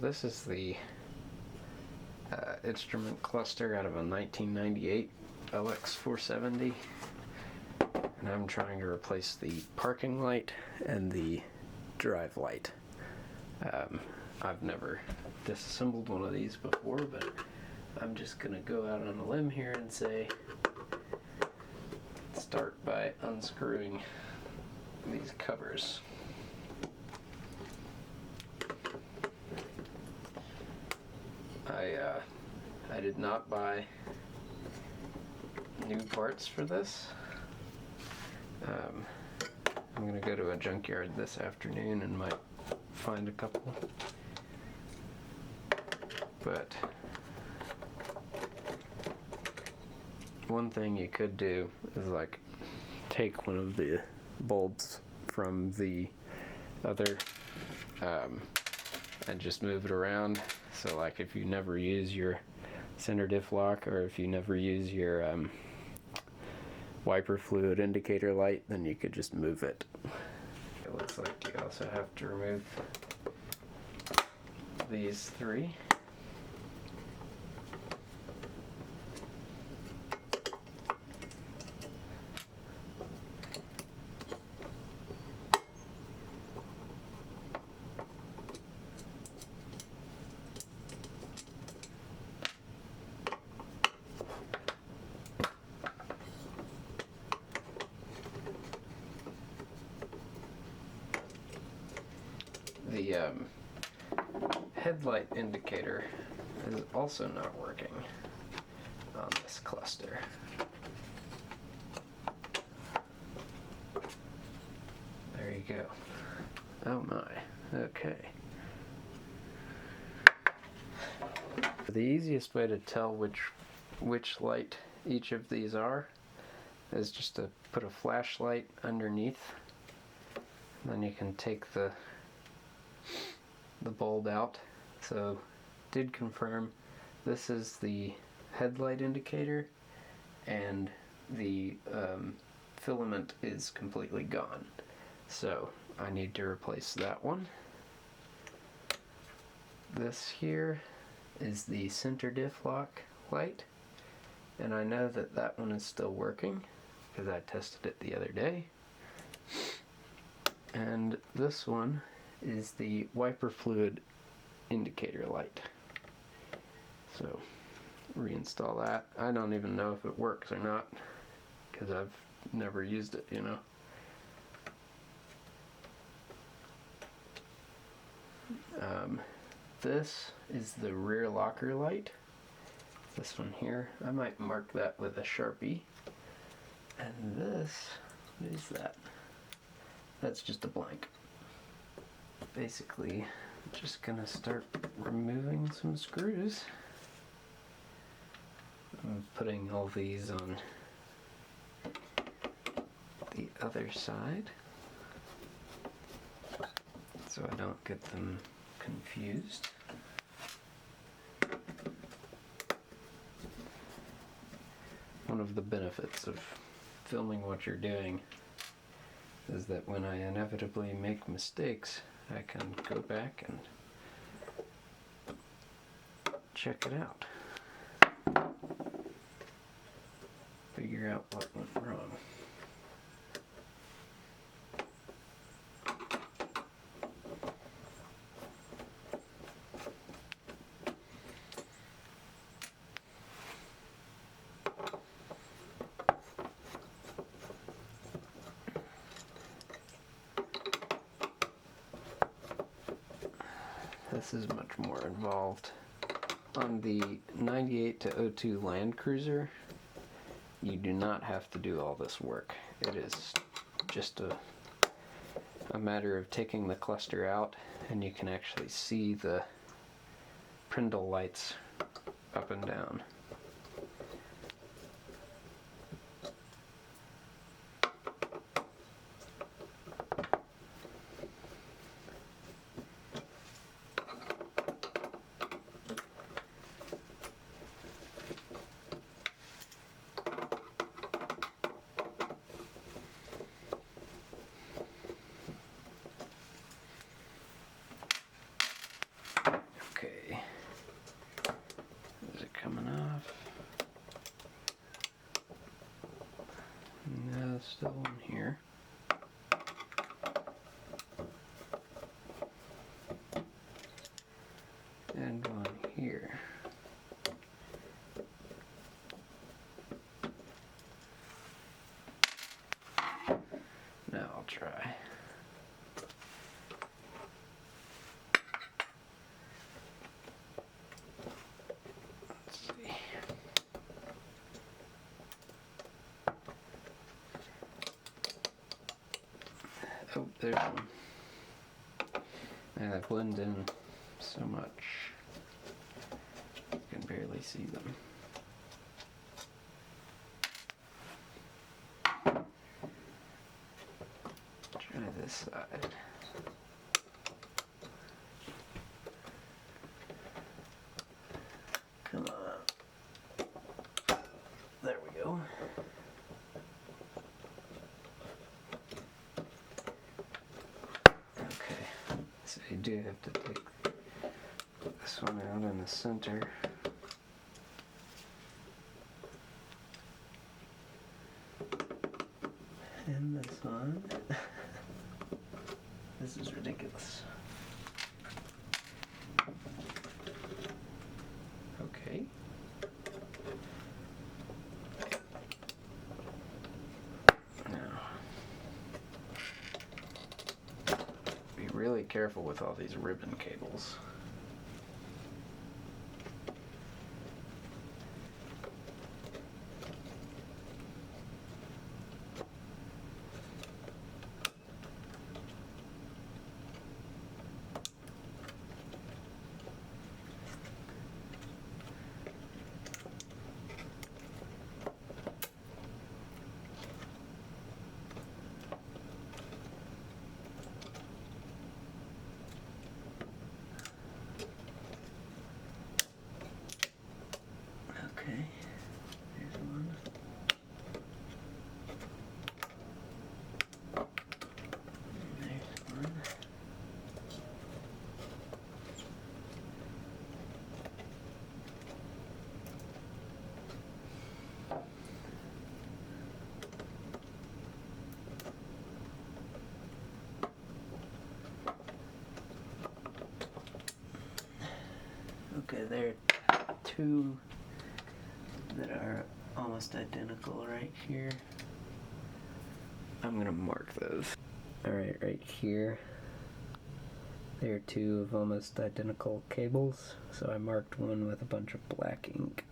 this is the instrument cluster out of a 1998 LX470, and I'm trying to replace the parking light and the drive light. I've never disassembled one of these before, but I'm just gonna go out on a limb here and say start by unscrewing these covers. I did not buy new parts for this. I'm gonna go to a junkyard this afternoon and might find a couple, but one thing you could do is like take one of the bulbs from the other and just move it around. So like if you never use your center diff lock, or if you never use your wiper fluid indicator light, then you could just move it. It looks like you also have to remove these three. The headlight indicator is also not working on this cluster. There you go. Oh my, okay. The easiest way to tell which light each of these are is just to put a flashlight underneath. Then you can take the bulb out. So did confirm this is the headlight indicator, and the filament is completely gone, so I need to replace that one. This here is the center diff lock light, and I know that that one is still working because I tested it the other day. And this one is the wiper fluid indicator light. So reinstall that. I don't even know if it works or not because I've never used it, you know. This is the rear locker light. This one here, I might mark that with a Sharpie. And this, what is that? That's just a blank. Basically, I'm just gonna start removing some screws. I'm putting all these on the other side so I don't get them confused. One of the benefits of filming what you're doing is that when I inevitably make mistakes, I can go back and check it out. Figure out what went wrong. This is much more involved. On the 98 to 02 landcruiser, you do not have to do all this work. It is just a matter of taking the cluster out, and you can actually see the Prindle lights up and down. still one here. And one here. Now I'll try. Let's see. Oh, there's one. And that blends in so much. You can barely see them. Try this side. Come on. There we go. Okay, so you do have to take this one out in the center. And this one. This is ridiculous. Okay. Now, be really careful with all these ribbon cables. Okay, here's one. There's one. Okay, there are two that are almost identical right here. I'm gonna mark those. Alright, right here. There are two of almost identical cables, so I marked one with a bunch of black ink.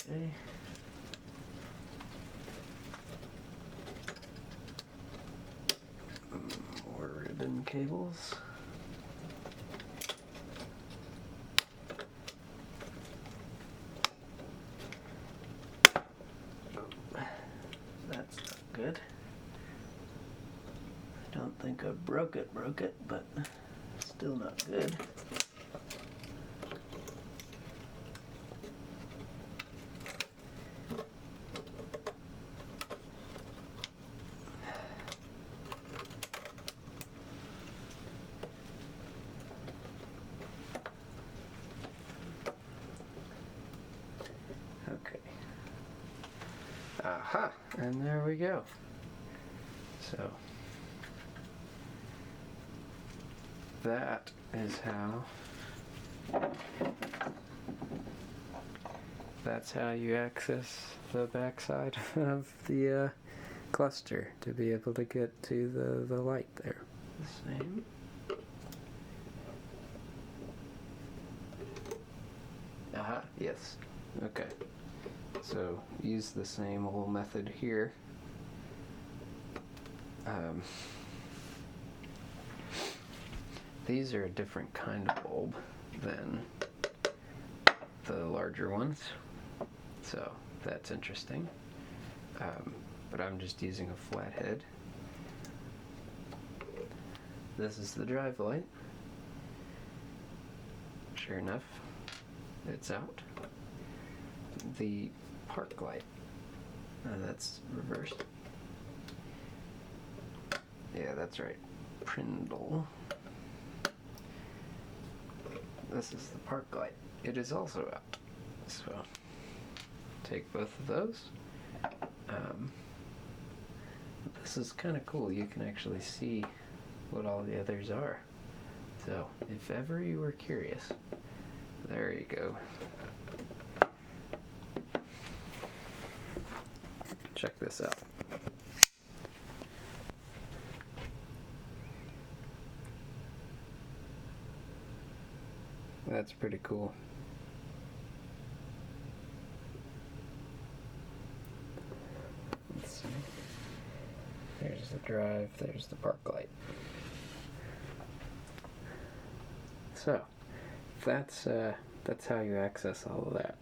Okay. More ribbon cables. That's not good. I don't think I broke it, but still not good. Okay. Aha! And there we go. So that is that's how you access the backside of the cluster to be able to get to the light there. The same. Yes. Okay. So use the same little method here. These are a different kind of bulb than the larger ones, so that's interesting. But I'm just using a flathead. This is the drive light. Sure enough, it's out. The park light, that's reversed. Yeah, that's right. Prindle. This is the park light. It is also out. So take both of those. This is kind of cool. You can actually see what all the others are. So if ever you were curious, there you go. Check this out. That's pretty cool. Let's see. There's the drive, there's the park light. So, that's how you access all of that.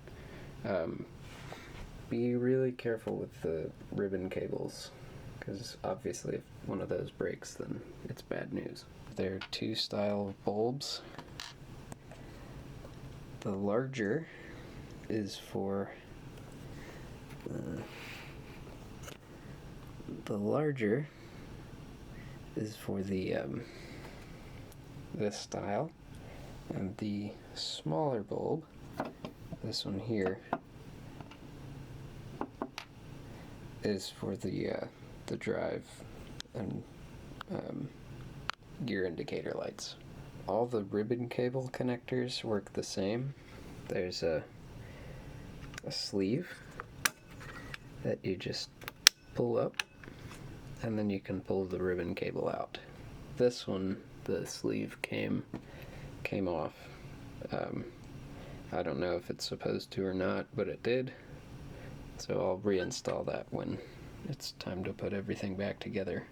Be really careful with the ribbon cables, because obviously if one of those breaks, then it's bad news. There are two style of bulbs. The larger is for this style, and the smaller bulb, this one here, is for the drive and gear indicator lights. All the ribbon cable connectors work the same. There's a sleeve that you just pull up, and then you can pull the ribbon cable out. This one, the sleeve came off. I don't know if it's supposed to or not, but it did. So I'll reinstall that when it's time to put everything back together.